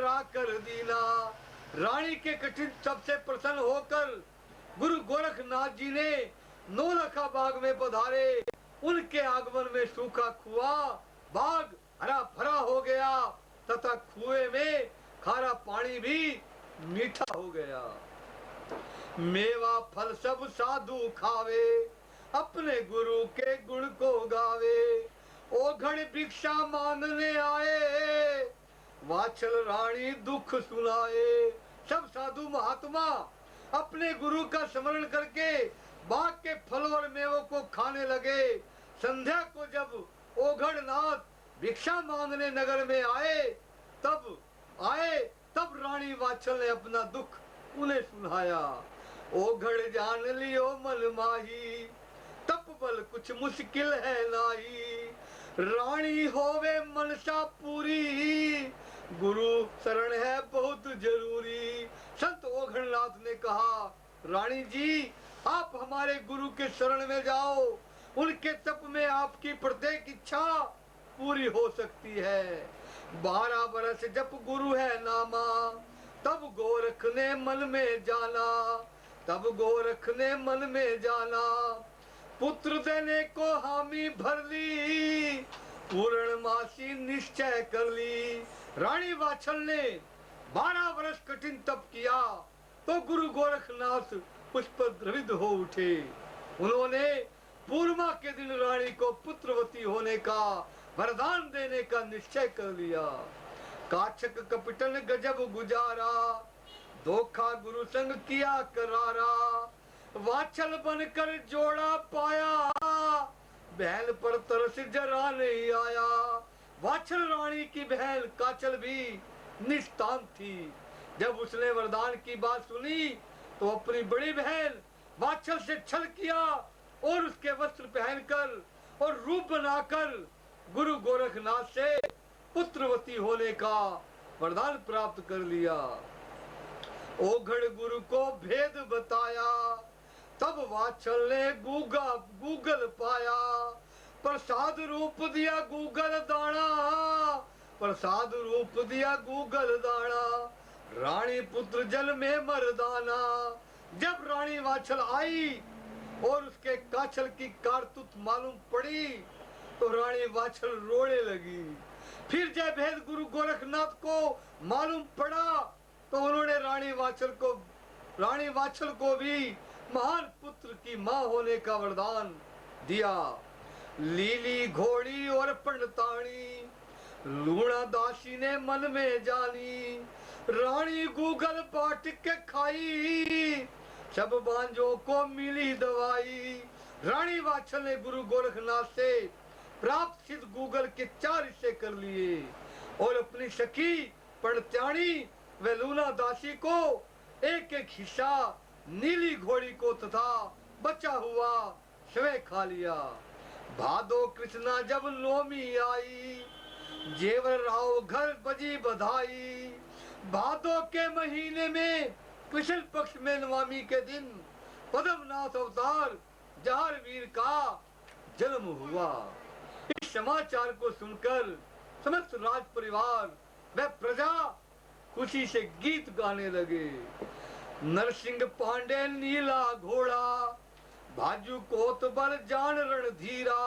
करा कर दीना। रानी के कठिन तप से प्रसन्न होकर गुरु गोरखनाथ जी ने नौलखा बाग में पधारे। उनके आगमन में सूखा कुआ बाग हरा भरा हो गया तथा कुएं में खारा पानी भी मीठा हो गया। मेवा फल सब साधु खावे, अपने गुरु के गुण को गावे। ओघड़ भिक्षा मांगने आए, वाचल रानी दुख सुनाए। सब साधु महात्मा अपने गुरु का स्मरण करके बाग के फल और मेवों को खाने लगे। संध्या को जब ओघड़नाथ भिक्षा मांगने नगर में आए तब रानी वाचल ने अपना दुख उन्हें सुनाया। ओघड़ जान लियो मन माही, तप बल कुछ मुश्किल है नाही। रानी होवे मनसा पूरी, गुरु शरण है बहुत जरूरी। संत ओघड़नाथ ने कहा, रानी जी आप हमारे गुरु के शरण में जाओ, उनके तप में आपकी प्रत्येक इच्छा पूरी हो सकती है। 12 बरस जब गुरु है नामा, तब गोरख ने मन में जाना। तब गोरख ने मन में जाना, पुत्र देने को हामी भर ली। पूर्णमासी निश्चय कर ली। रानी वाचल ने 12 वर्ष कठिन तप किया तो गुरु गोरखनाथ उस पर द्रवित हो उठे। उन्होंने पूर्णिमा के दिन रानी को पुत्रवती होने का वरदान देने का निश्चय कर लिया। काछक कपटन गजब गुजारा, धोखा गुरु संग किया करारा। वाचल बनकर जोड़ा पाया, बहन पर तरस जरा नहीं आया। वाचल रानी की बहन काचल भी निष्ठान थी। जब उसने वरदान की बात सुनी तो अपनी बड़ी बहन वाचल से छल किया और उसके वस्त्र पहनकर और रूप बनाकर गुरु गोरखनाथ से पुत्रवती होने का वरदान प्राप्त कर लिया। ओघड़ गुरु को भेद बताया, तब वाचल ने गूगल पाया। प्रसाद रूप दिया गूगल दाना, प्रसाद रूप दिया गूगल दाना। रानी पुत्र जल में मर्दाना। जब रानी वाचल आई और उसके काछल की कारतूत मालूम पड़ी तो रानी वाचल रोने लगी। फिर जब भेद गुरु गोरखनाथ को मालूम पड़ा तो उन्होंने रानी वाचल को भी महान पुत्र की मां होने का वरदान दिया। लीली घोड़ी और पंडतानी, लूणा दासी ने मन में जानी। रानी गूगल बाट के खाई, सब बांझों को मिली दवाई। रानी वाचल ने गुरु गोरखनाथ से प्राप्त सिद्ध गूगल के 4 हिस्से कर लिए और अपनी सखी पंडत्याणी व लूना दासी को एक हिस्सा, नीली घोड़ी को तथा बचा हुआ स्वयं खा लिया। भादो कृष्णा जब नौमी आई, जेवर राव घर बजी बधाई। भादो के महीने में कृष्ण पक्ष में नवमी के दिन पद्मनाथ अवतार जहारवीर का जन्म हुआ। इस समाचार को सुनकर समस्त राज परिवार व प्रजा खुशी से गीत गाने लगे। नरसिंह पांडे नीला घोड़ा, भाजू कोतबर जान रणधीरा।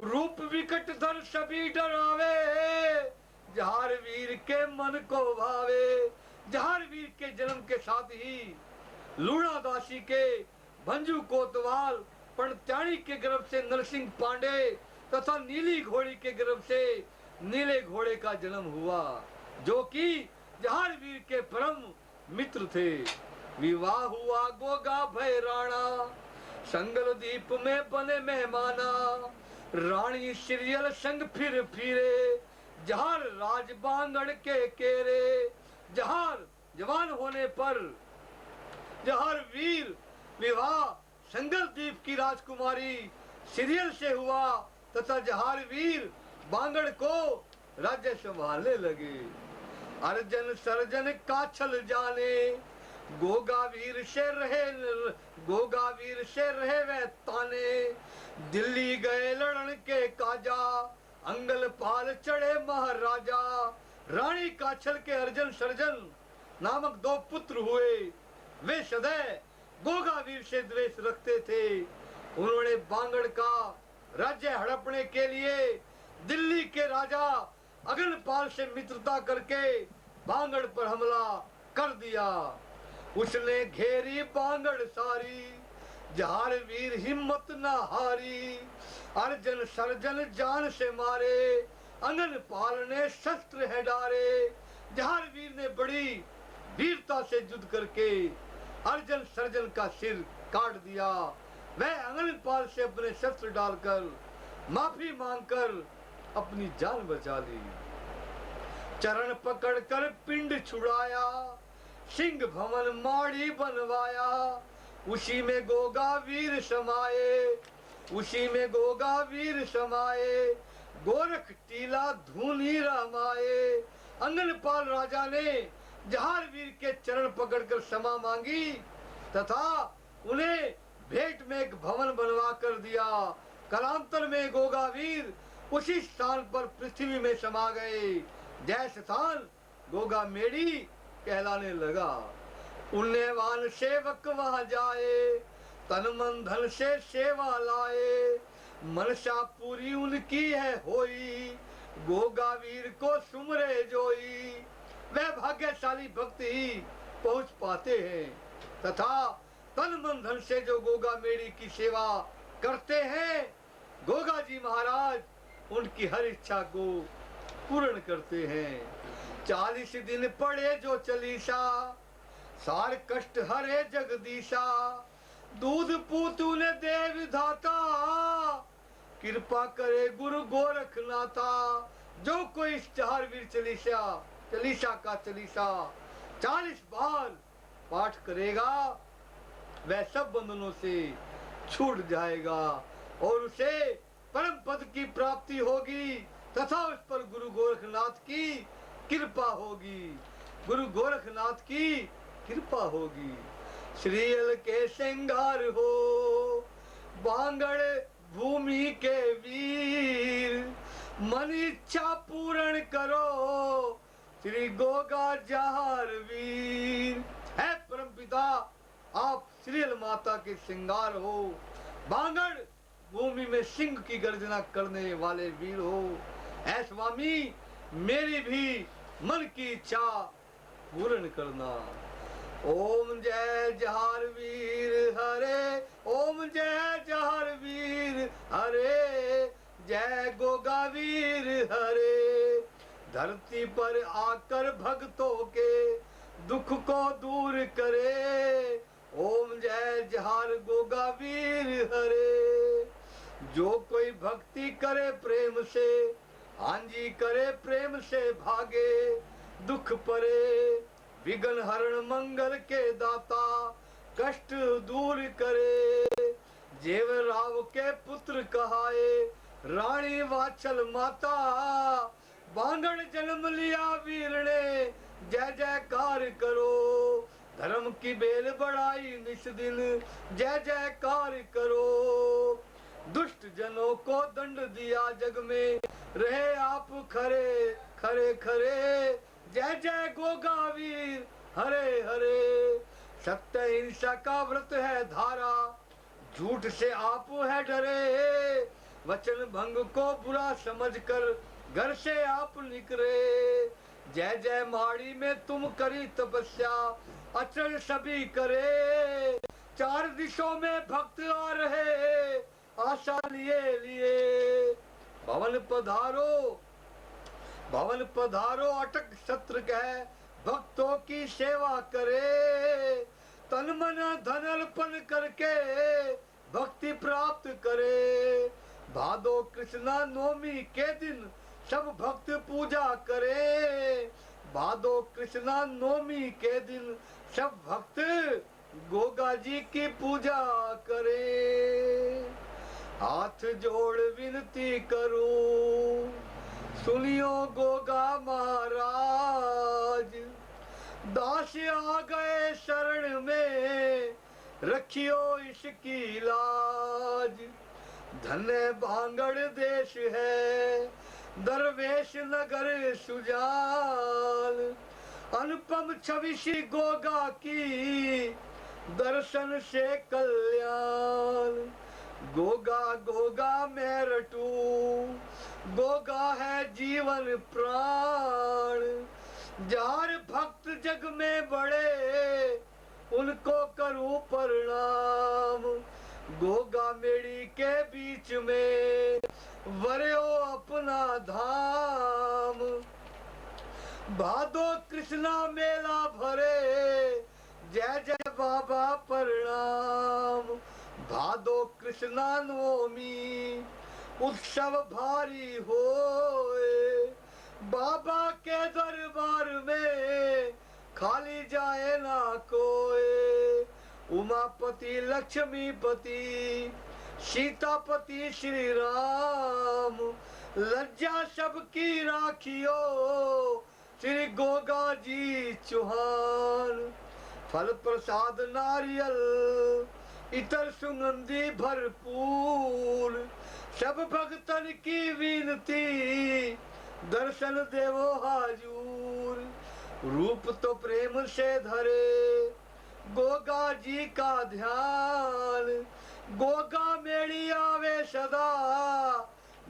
रूप विकट धर सभी डरावे, जहारवीर के मन को भावे। जहारवीर के जन्म के साथ ही लूणा दासी के भंजू कोतवाल पंडत्याणी के गर्भ से नरसिंह पांडे तथा नीली घोड़ी के गर्भ से नीले घोड़े का जन्म हुआ, जो कि जहारवीर के परम मित्र थे। विवाह हुआ गोगा भय राणा, संगल दीप में बने मेहमाना। रानी सीरियल संग फिर फिरे, जहार राज बांगड़ के केरे। जहार जवान होने पर जहार वीर विवाह संगल दीप की राजकुमारी सीरियल से हुआ तथा जहार वीर बांगड़ को राज्य संभालने लगे। अर्जन सर्जन काछल जाने, गोगा वीर से रहे वह ताने। दिल्ली गए लड़न के काजा, अंगल पाल चढ़े महाराजा। रानी काछल के अर्जन सर्जन नामक 2 पुत्र हुए। वे सदैव गोगावीर से द्वेष रखते थे। उन्होंने बांगड़ का राज्य हड़पने के लिए दिल्ली के राजा अगनपाल से मित्रता करके बांगड़ पर हमला कर दिया। उसने घेरी बांगड़ सारी, जहार वीर हिम्मत न हारी। अर्जन सर्जन जान से मारे, अगनपाल ने शस्त्र है डारे। जहार वीर ने बड़ी वीरता से युद्ध करके अर्जन सर्जन का सिर काट दिया। वह अगनपाल से अपने शस्त्र डालकर माफी मांगकर अपनी जान बचा ली। चरण पकड़कर पिंड छुड़ाया, सिंह भवन माड़ी बनवाया। उसी में गोगा वीर समाये, उसी में गोगा वीर समाये। गोरख टीला धूनी रामाए। अगनपाल राजा ने जहार वीर के चरण पकड़कर क्षमा मांगी तथा उन्हें भेंट में एक भवन बनवा कर दिया। कालांतर में गोगा वीर उसी स्थान पर पृथ्वी में समा गए। जय स्थान गोगा मेड़ी कहलाने लगा। पुण्यवान सेवक वहां जाए, तन मन धन से सेवा लाए। मनसा पूरी उनकी है होई, गोगा वीर को सुमरे जोई। वह भाग्यशाली भक्त ही पहुंच पाते हैं तथा तन मन धन से जो गोगा मेड़ी की सेवा करते हैं, गोगा जी महाराज उनकी हर इच्छा को पूर्ण करते हैं। 40 दिन पढ़े जो चलीसा, सार कष्ट हरे जगदीशा। दूध पूतू ने दे विधाता, कृपा करे गुरु गोरखनाथा। जो कोई इस जहार वीर चालीसा का चालीसा 40 बार पाठ करेगा, वह सब बंधनों से छूट जाएगा और उसे परम पद की प्राप्ति होगी तथा उस पर गुरु गोरखनाथ की कृपा होगी। गुरु गोरखनाथ की कृपा होगी। श्रीअल के श्रृंगार हो, बांगड़ भूमि के वीर। मन इच्छा पूर्ण करो, श्री गोगा जहार वीर। है परमपिता आप श्रीअल माता के श्रृंगार हो, बांगड़ भूमि में सिंह की गर्जना करने वाले वीर हो। ऐ स्वामी मेरी भी मन की इच्छा पूर्ण करना। ओम जय जहार वीर हरे, ओम जय जहार वीर हरे। जय गोगा वीर हरे। धरती पर आकर भक्तों के दुख को दूर करे। ओम जय जहार गोगा वीर हरे। जो कोई भक्ति करे प्रेम से, हांजी करे प्रेम से भागे। दुख परे विघ्न हरण मंगल के दाता, कष्ट दूर करे। जेव राव के पुत्र कहाए, रानी वाचल माता। बांगड़ जन्म लिया वीर ने, जय जयकार करो। धर्म की बेल बढ़ाई निस दिन, जय जयकार करो। दुष्ट जनों को दंड दिया जग में, रहे आप खरे खरे खरे। जय जय गोगा वीर हरे हरे। सत्य हिंसा का व्रत है धारा, झूठ से आप है डरे। वचन भंग को बुरा समझकर घर से आप निकले। जय जय माड़ी में तुम करी तपस्या, अचल सभी करे। 4 दिशों में भक्त आ रहे, आशा लिए लिए। भवन पधारो अटक सत्र कह, भक्तों की सेवा करे। तन मन धन अर्पण करके भक्ति प्राप्त करे। भादो कृष्णा नवमी के दिन सब भक्त पूजा करे। भादो कृष्णा नवमी के दिन सब भक्त गोगा जी की पूजा करे। हाथ जोड़ विनती करूं, सुनियो गोगा महाराज। दास आ गए शरण में, रखियो इसकी लाज। धन्य बांगड़ देश है, दरवेश नगर सुजान, अनुपम छवि श्री गोगा की, दर्शन से कल्याण। गोगा गोगा मैं रटू, गोगा है जीवन प्राण। जार भक्त जग में बड़े, उनको करूं प्रणाम। गोगा मेड़ी के बीच में, वरयो अपना धाम। भादो कृष्णा मेला भरे, जय जय बाबा प्रणाम। भादो कृष्णा नवमी, उत्सव भारी होए। बाबा के दरबार में, खाली जाए ना कोई। उमापति लक्ष्मीपति, सीतापति श्री राम। लज्जा सबकी राखियो, श्री गोगा जी चौहान। फल प्रसाद नारियल, इतर सुगंधी भरपूर। सब भक्तन की विनती, दर्शन देवो हाजूर। रूप तो प्रेम से धरे, गोगा जी का ध्यान। गोगा मेरी आवे सदा,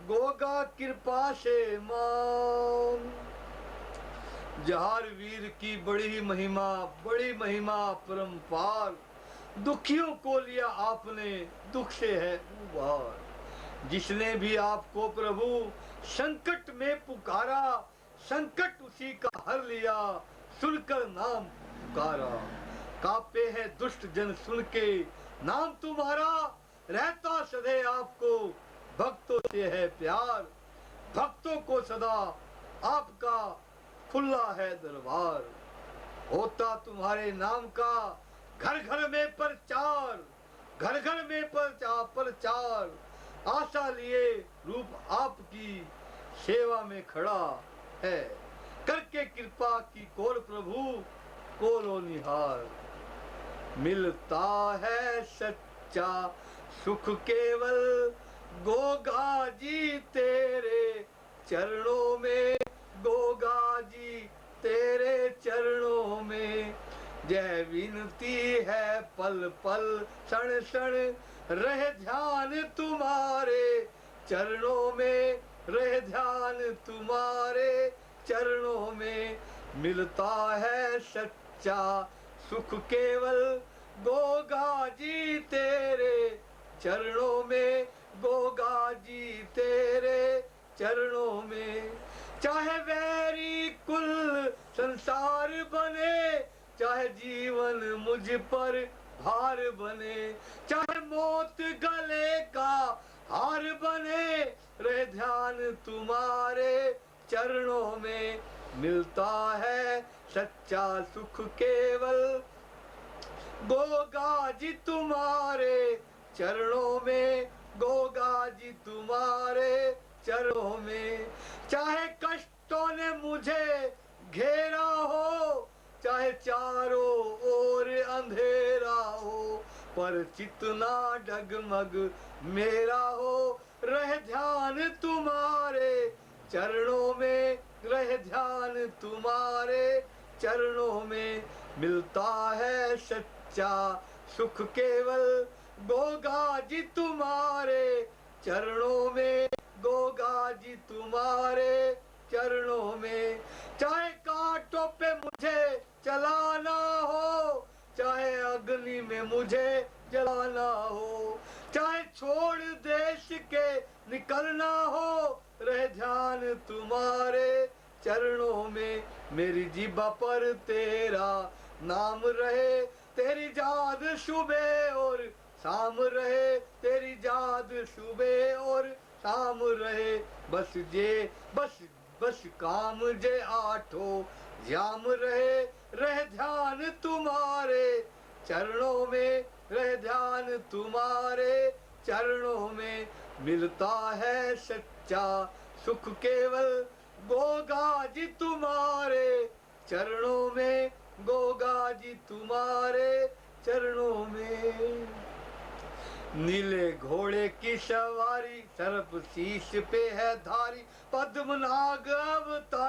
गोगा कृपा से मान। जहार वीर की बड़ी महिमा परम्पार। दुखियों को लिया आपने, दुख से है उबार। जिसने भी आपको प्रभु संकट में पुकारा, संकट उसी का हर लिया, सुनकर नाम पुकारा। कांपे है दुष्ट जन सुन के नाम तुम्हारा, रहता सदैव आपको भक्तों से है प्यार। भक्तों को सदा आपका खुला है दरबार। होता तुम्हारे नाम का घर घर में प्रचार, घर घर में प्रचार। आशा लिए रूप आपकी सेवा में खड़ा है। करके कृपा की कोर प्रभु कोलो निहार। मिलता है सच्चा सुख केवल, गोगा जी तेरे चरणों में। गोगा जी तेरे चरणों में। जय विनती है पल पल क्षण क्षण, रहे ध्यान तुम्हारे चरणों में। रहे ध्यान तुम्हारे चरणों में। मिलता है सच्चा सुख केवल, गोगा जी तेरे चरणों में। गोगा जी तेरे चरणों में। चाहे वैरी कुल संसार बने, चाहे जीवन मुझ पर भार बने। चाहे मौत गले का हार बने, रहे ध्यान तुम्हारे चरणों में। मिलता है सच्चा सुख केवल, गोगा जी तुम्हारे चरणों में। गोगा जी तुम्हारे चरणों में। चाहे कष्टों ने मुझे घेरा हो, चाहे चारों ओर अंधेरा हो, पर चितना डगमग मेरा हो। रहे ध्यान तुम्हारे चरणों में। रहे ध्यान तुम्हारे चरणों में। मिलता है सच्चा सुख केवल, गोगा जी तुम्हारे चरणों में। गोगा जी तुम्हारे चरणों में। चाहे कांटों पे मुझे चलाना हो, चाहे अग्नि में मुझे जलाना हो, चाहे छोड़ देश के निकलना हो, रहे ध्यान तुम्हारे चरणों में। मेरी जीभा पर तेरा नाम रहे, तेरी याद सुबह और शाम रहे। तेरी याद सुबह और शाम रहे। बस काम जे आठों जाम रहे। रहे ध्यान तुम्हारे चरणों में। रहे ध्यान तुम्हारे चरणों में। मिलता है सच्चा सुख केवल, गोगा जी तुम्हारे चरणों में। गोगा जी तुम्हारे चरणों में। नीले घोड़े की सवारी, सर्प शीश पे है धारी, पद्मनाग अवतारी।